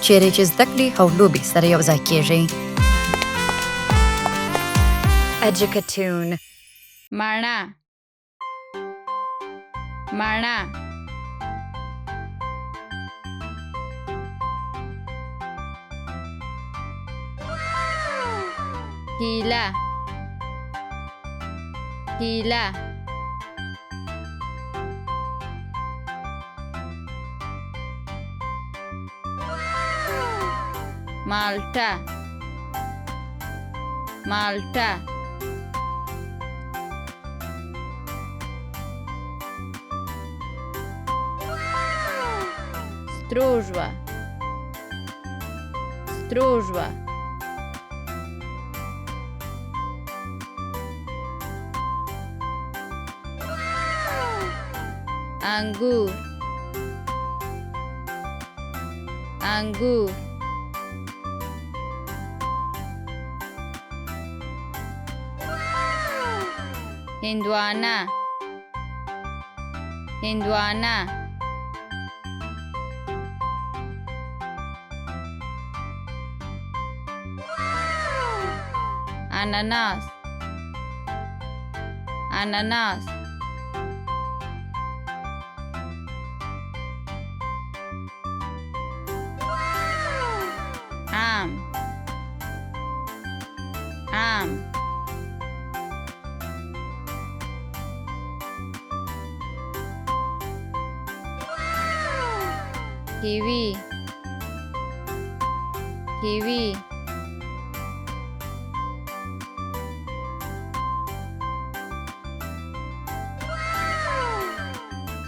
چیرې چې زده کړې او لوبې سره یوځای کېږي. Educatoon. مڼه مڼه هیله هیله مالټه مالټه Stružva Stružva Angur Angur Hindwana Hindwana Ananas Ananas Am Am Kiwi Kiwi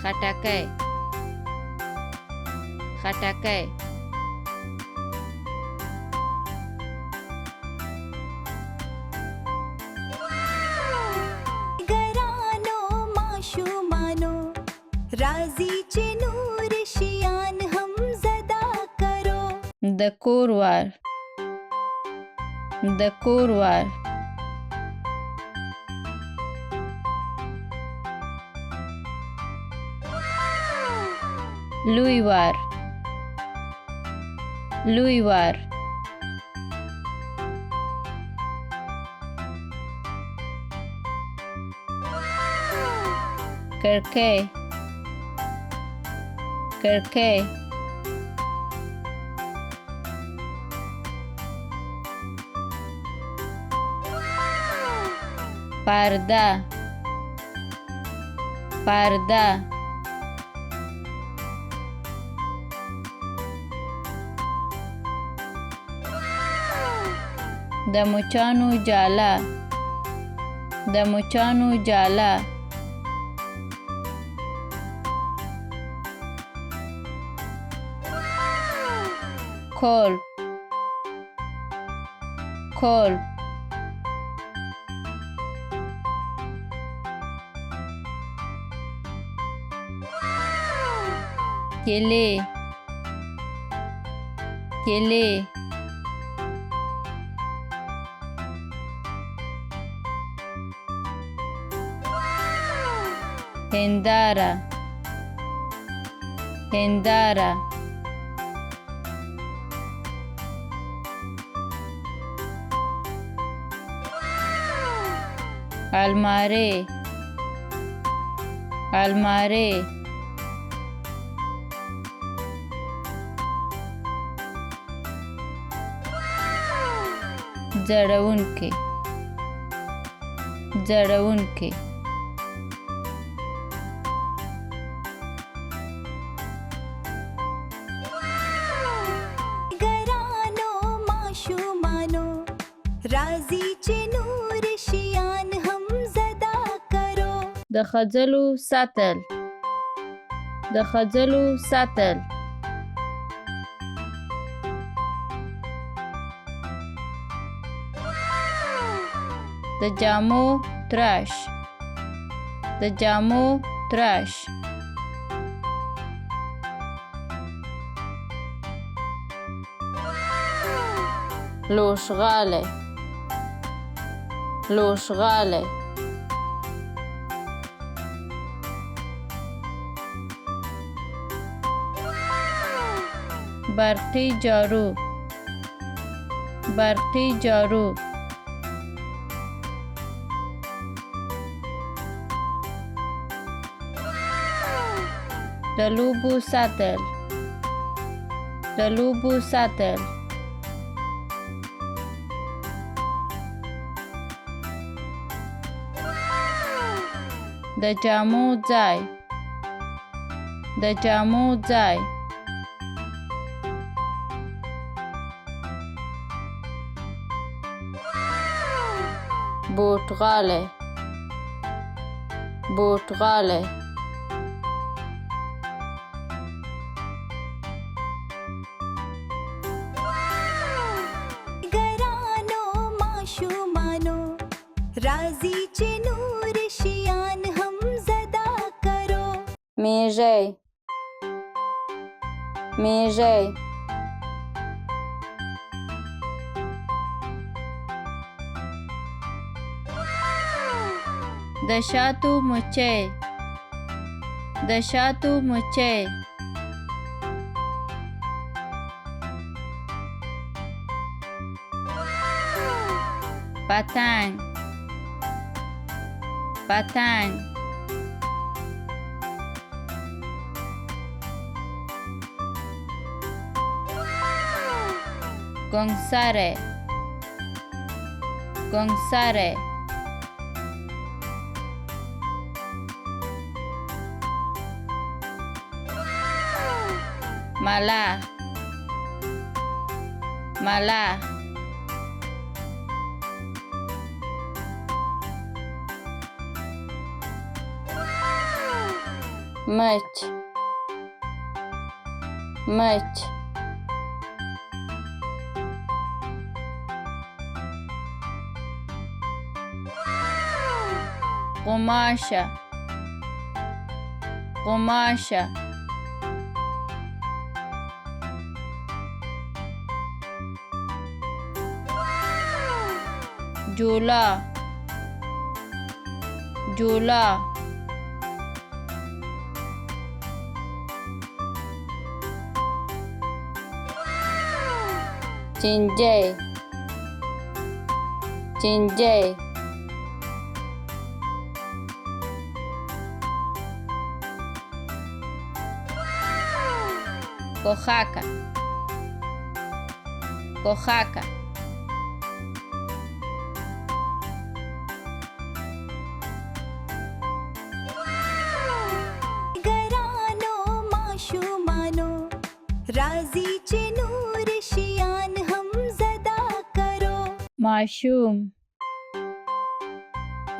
خټکی خټکی ګرانو ماشومانو راځي چې نور شیان هم زده کرو. د کور وار د کور وار لوی وار لوی وار کړکۍ کړکۍ پرده پرده د مچانو جاله د مچانو جاله کولپ کولپ کېلې کېلې هنداره هنداره الماری الماری زړوونکی زړوونکی ګرانو ماشومانو راځي چې نور شیان هم زده کرو. د خځلو ساتل د خځلو ساتل د جامو تراش د جامو تراش لوشغاله لوشغاله برقی جارو برقی جارو د لوبو ساتل د لوبو ساتل د جامو ځای د جامو ځای بوټغاله بوټغاله ګرانو ماشومانو راځي چې نور شیان هم زده کرو میږی میږی د شاتو مچۍ د شاتو مچۍ پتنگ پتنگ گنگسره گنگسره ملخ ملخ مچ مچ قماشه قماشه جولا جولا چنجه چنجه کوخاکه کوخاکه ګرانو ماشومانو راځي چې نور شیان هم زده کرو ماشوم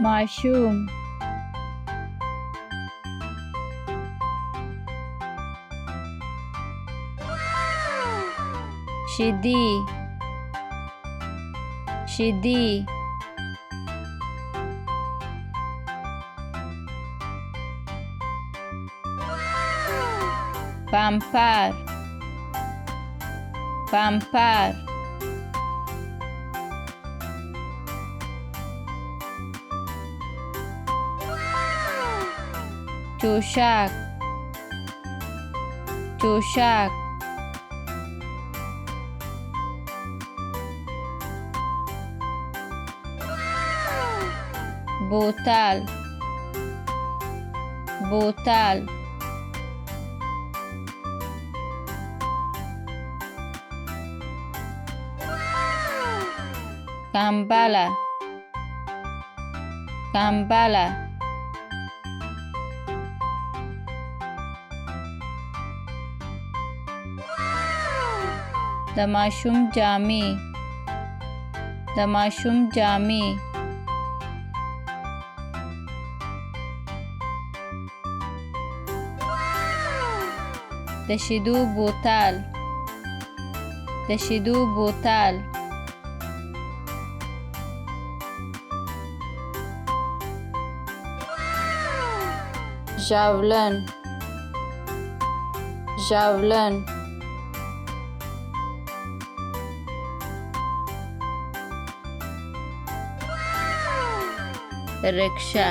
ماشوم شیدی شیدی پامپر پامپر چوشک چوشک بوتل بوتل کمبله کمبله د ماشوم جامې د ماشوم جامې د شیدو بوتل د شیدو بوتل ژاولن ژاولن رکشه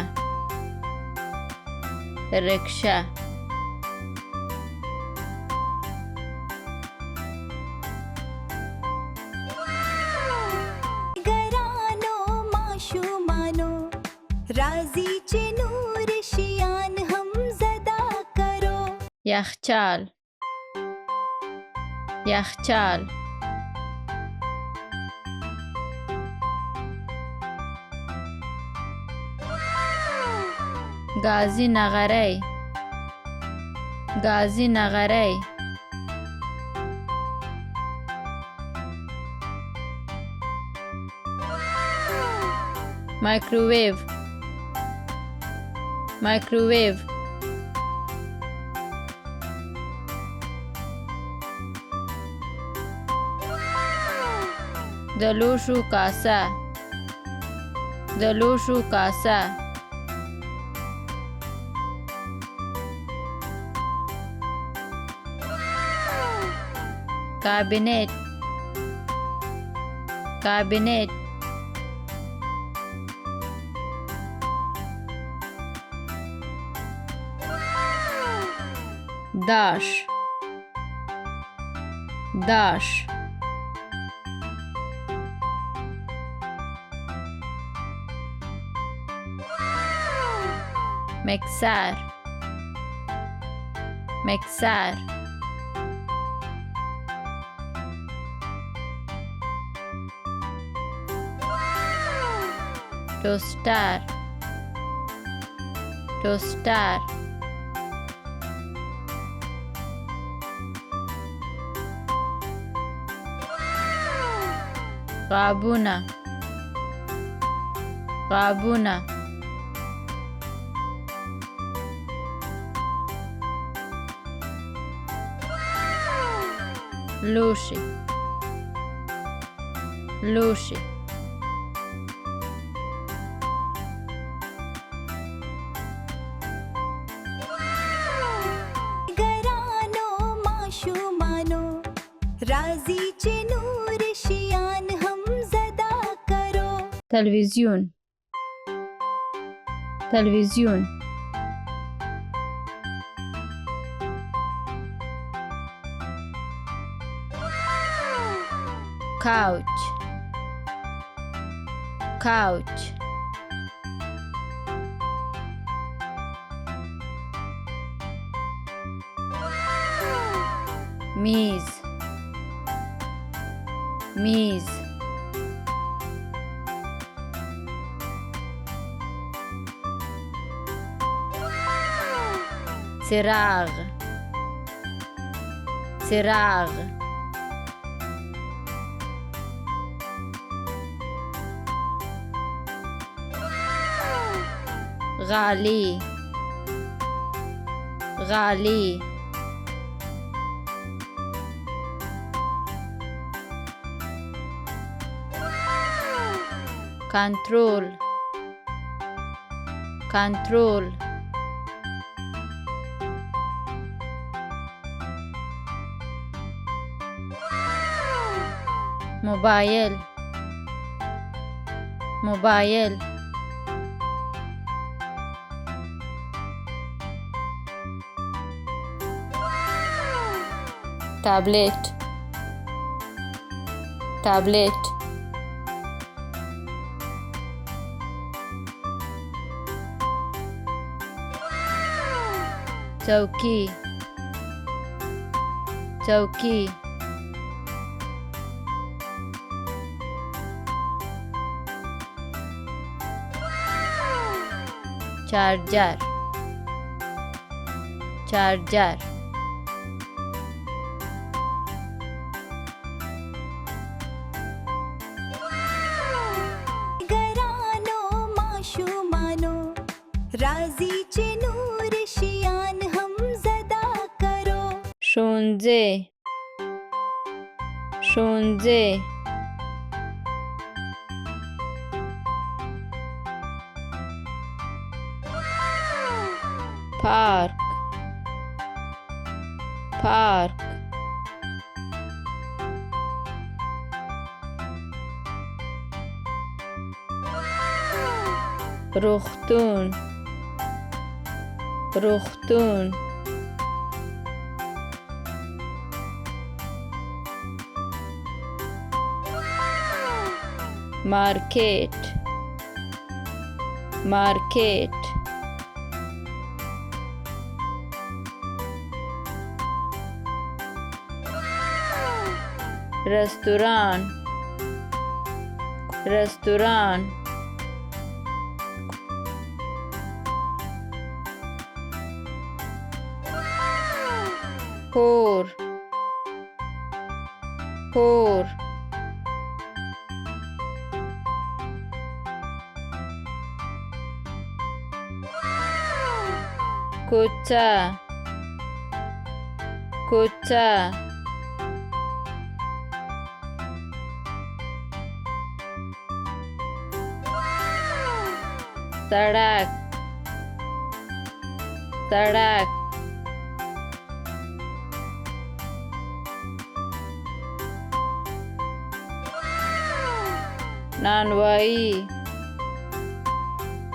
رکشه राजी चे नूर शियान हम ज़दा करो یخچال یخچال گازی نغری گازی نغری مایکروویو مایکروویو د لوښو کاسه د لوښو کاسه کابینټ کابینټ داش داش مکسر مکسر توستر توستر غابونه غابونه لوشي لوشي गरानो माशुमानो राजी चे नूर शियान हम ज़दा करो تلویزیون تلویزیون couch couch میز میز چراغ چراغ غالی غالی کنترل کنترل موبایل موبایل تابلت تابلت چوکی چوکی چارجر چارجر गरानो माशुमानो राजी चे नूर शियान हम ज़दा करो ښوونځی ښوونځی پارک پارک روغتون روغتون مارکیت مارکیټ رستوران رستوران کور کور کوڅه کوڅه سړک سړک نانوایی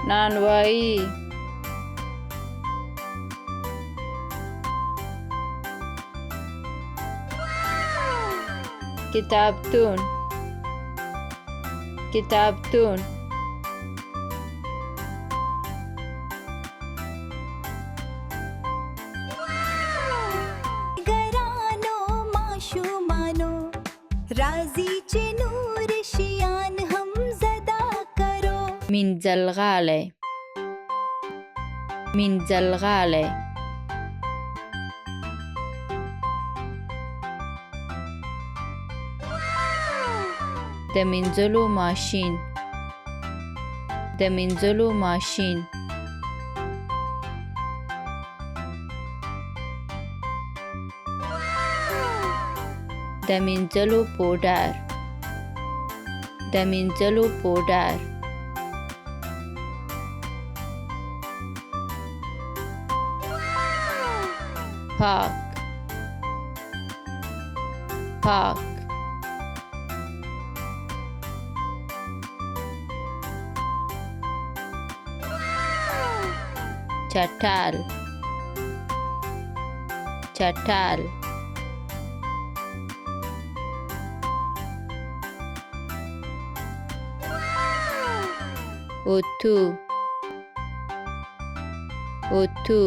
نانوایی کتابتون کتابتون ګرانو ماشومانو راځي چې نور شیان هم زده کرو منځلغالی منځلغالی د مینځلو ماشین د مینځلو ماشین د مینځلو پوډر د مینځلو پوډر پاک پاک چټل چټل اوتو اوتو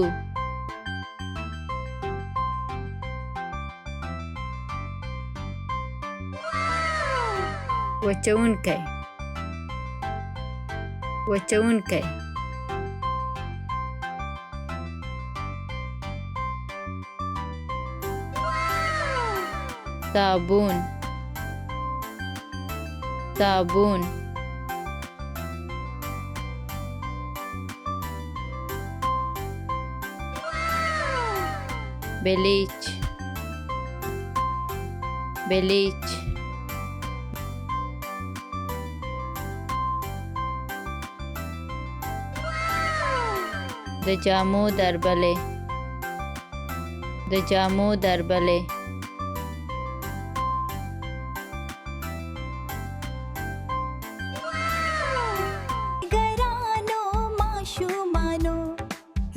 وچونکی وچونکی صابون صابون بلیچ بلیچ د جامو دربلې د جامو دربلې ګرانو ماشومانو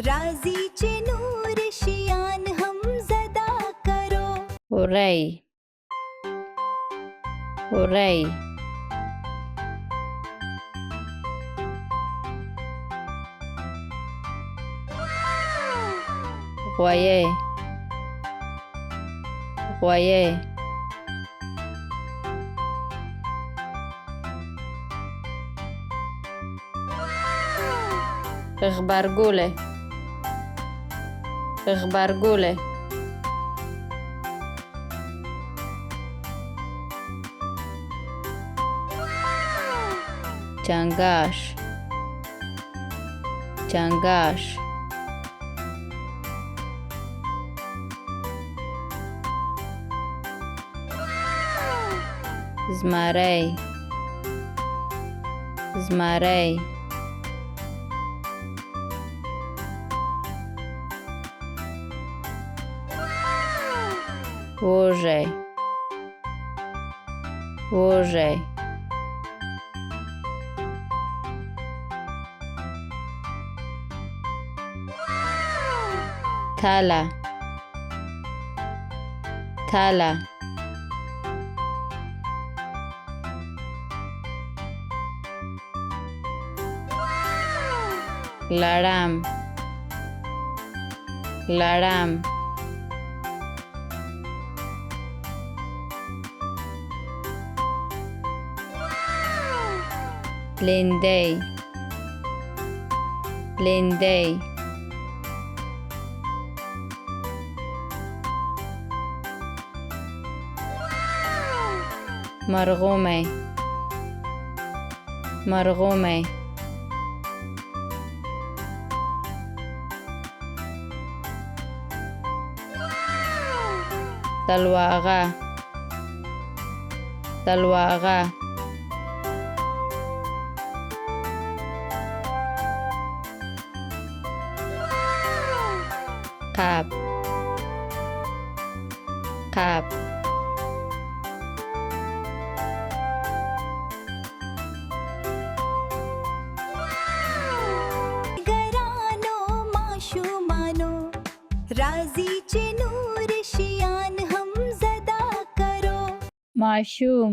راځي چې نور شیان هم زده کرو وری وری غویی غویی غبرګولی غبرګولی چنګاش چنګاش زمری زمری وږی وږی تاله تاله لړم لړم لیندۍ لیندۍ مرغومی مرغومی سلواغه سلواغه قاب قاب ګرانو ماشومانو راځي چې نور شیان هم زده کرو ماشوم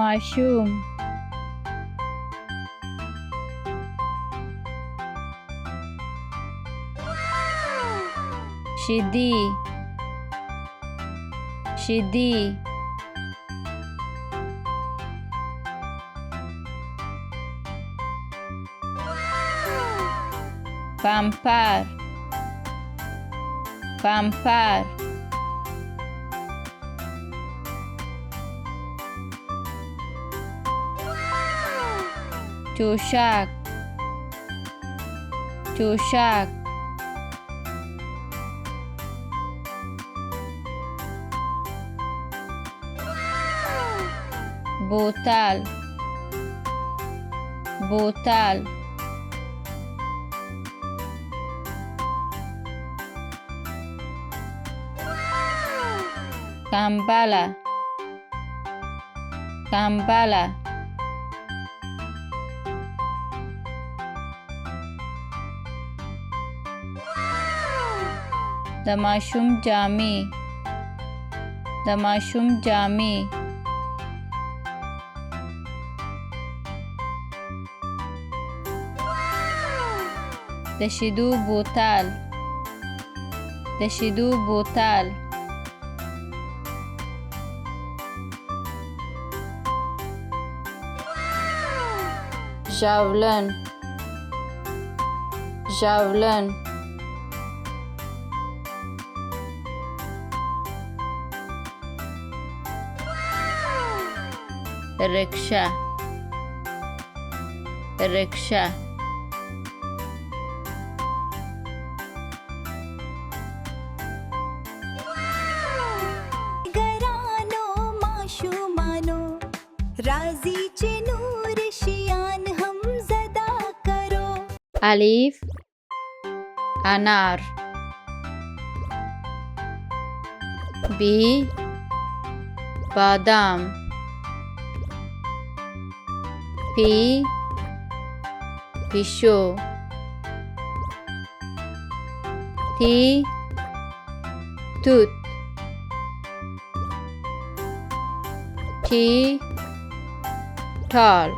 ماشوم شیدی شیدی پمپر پمپر چوشک چوشک بوتل بوتل کمبله کمبله د ماشوم جامې د ماشوم جامې د شیدو بوتل د شیدو بوتل ژاولن ژاولن رکشه رکشه ګرانو ماشومانو راځي چې نور شیان هم زده کرو الف انار بی بادام پی پیشو تی توت تی ټال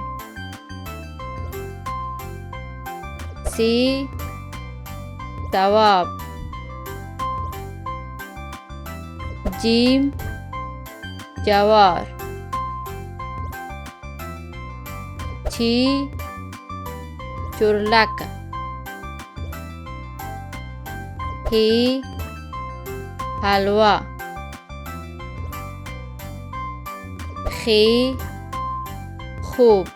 سی ثواب جیم جوار چی چورلک هی حلوا خی خوب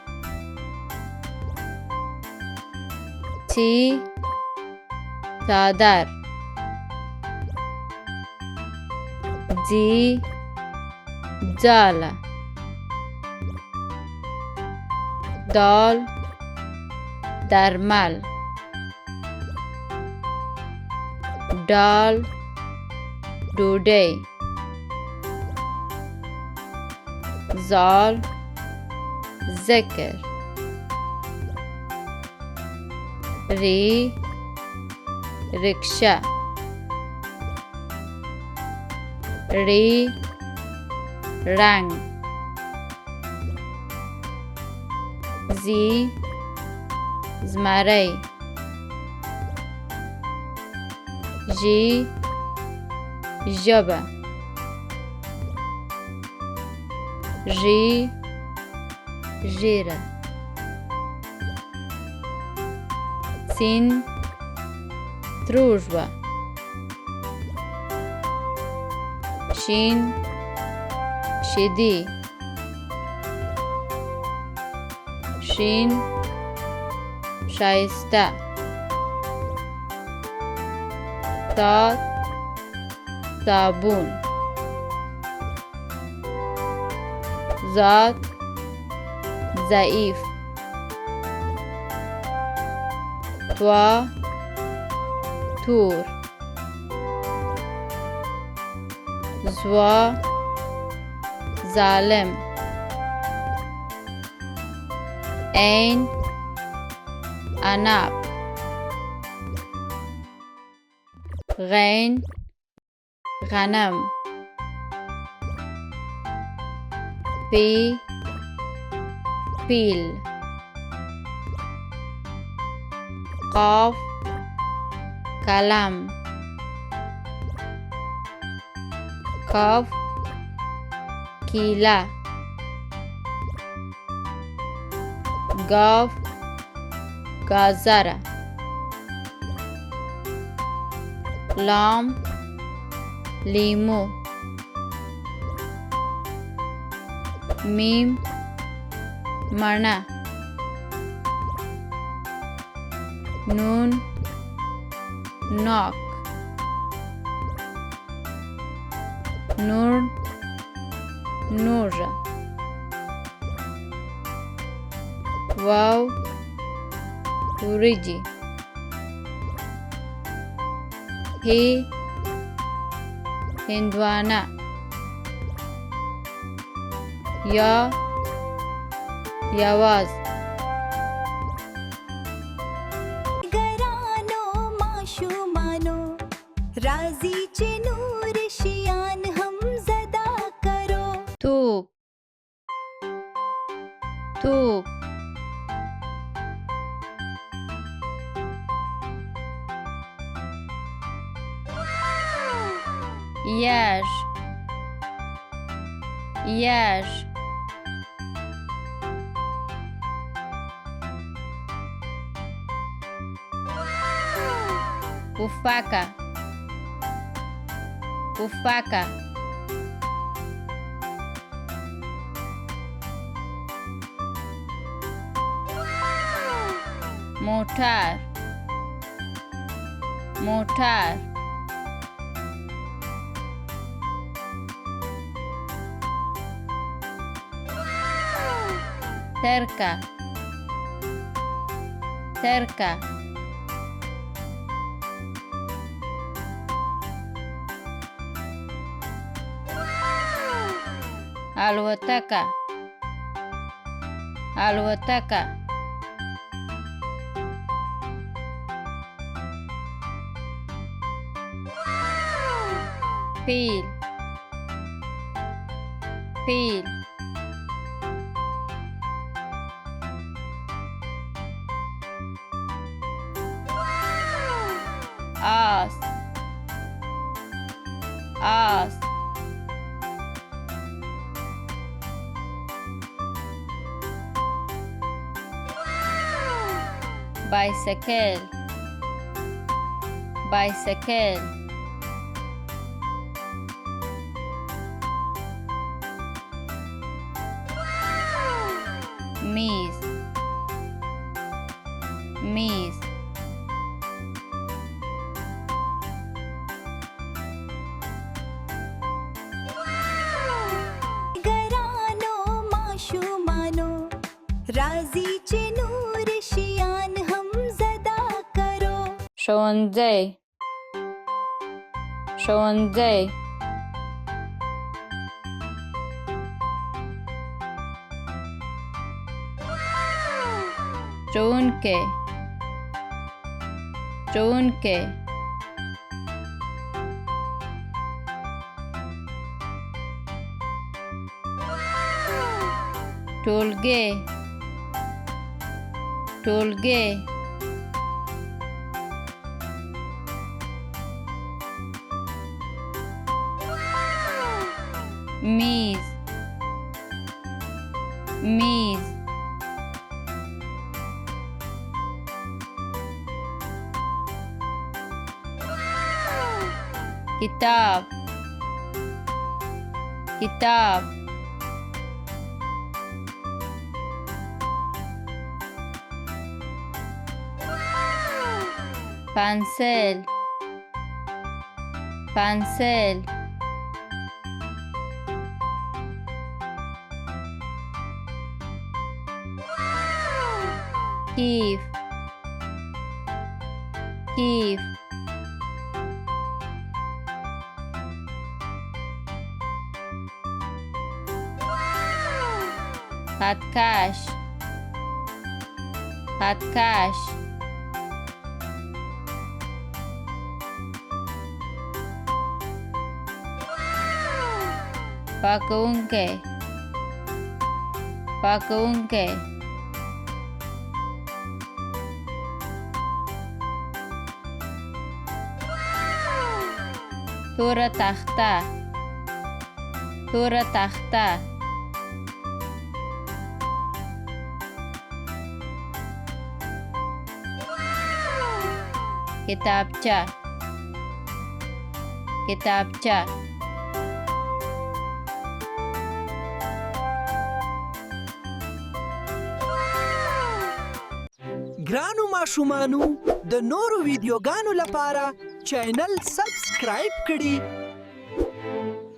چی چادر جی جاله دال درمل دال ډوډۍ زال ذکر ری رکشه ری رنگ زی زمری ژ ژبه ژ ژیره سین تروژوه شین شیدی شین شایسته تا صابون زاد ضعیف توا تور زوا ظالم عین عنب غین غنم فی فیل قاف قلم کاف کیله گاف گازره لام لیمو میم مڼه نون ناک نور نوژه واو وریجی هی هندوانه یا یواز ګرانو ماشومانو راځي چې نور شیان هم زده کرو توپ توپ یژ یژ پفکه پفکه موټر موټر ترکه ترکه الوتکه الوتکه فیل فیل آس آس بایسکل بایسکل میز میز ګرانو ماشومانو راځي چې نور شیان هم زده کرو ښوونځی ښوونځی ښوونکی ښوونکی ټولګي ټولګي میز میز کتاب کتاب پنسل پنسل کیف کیف خطکش خطکش پاکونکی پاکونکی توره تخته توره تخته کتابچه کتابچه ګرانو ماشومانو د نورو ویډیوګانو لپاره چینل سبسکرایب کړئ